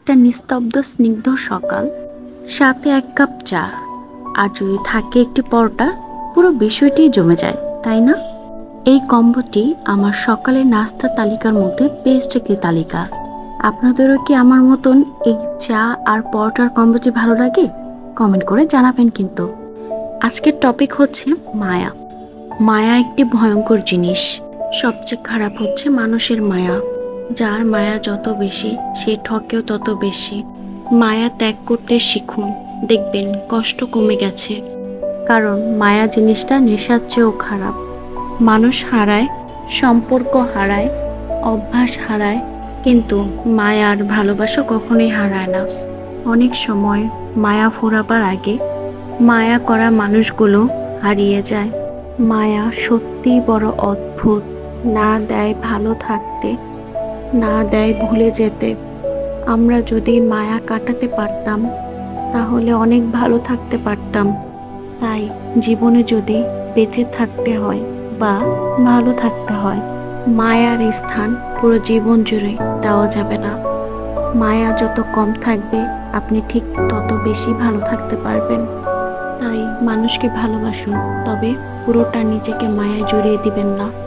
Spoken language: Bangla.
একটা নিস্তব্ধ স্নিগ্ধ সকাল, সাথে এক কাপ চা, আর যদি থাকে একটি পরোটা, পুরো বিষয়টিই জমে যায়, তাই না? এই কম্বোটি আমার সকালের নাস্তা তালিকার মধ্যে বেস্ট একটি তালিকা। আপনাদেরও কি আমার মতন এই চা আর পরোটার কম্বোটি ভালো লাগে? কমেন্ট করে জানাবেন কিন্তু। আজকের টপিক হচ্ছে মায়া। মায়া একটি ভয়ঙ্কর জিনিস। সবচেয়ে খারাপ হচ্ছে মানুষের মায়া। যার মায়া যত বেশি, সে ঠকেও তত বেশি। মায়া ত্যাগ করতে শিখুন, দেখবেন কষ্ট কমে গেছে। কারণ মায়া জিনিসটা নেশার চেয়েও খারাপ। মানুষ হারায়, সম্পর্ক হারায়, অভ্যাস হারায়, কিন্তু মায়া আর ভালোবাসা কখনোই হারায় না। অনেক সময় মায়া ফুরাবার আগে মায়া করা মানুষগুলো হারিয়ে যায়। মায়া সত্যিই বড় অদ্ভুত। না দেয় ভালো থাকতে, না দেয় ভুলে যেতে। আমরা যদি মায়া কাটাতে পারতাম, তাহলে অনেক ভালো থাকতে পারতাম। তাই জীবনে যদি বেঁচে থাকতে হয় বা ভালো থাকতে হয়, মায়ার স্থান পুরো জীবন জুড়ে দেওয়া যাবে না। মায়া যত কম থাকবে, আপনি ঠিক তত বেশি ভালো থাকতে পারবেন। তাই মানুষকে ভালোবাসুন, তবে পুরোটা নিজেকে মায়ায় জড়িয়ে দিবেন না।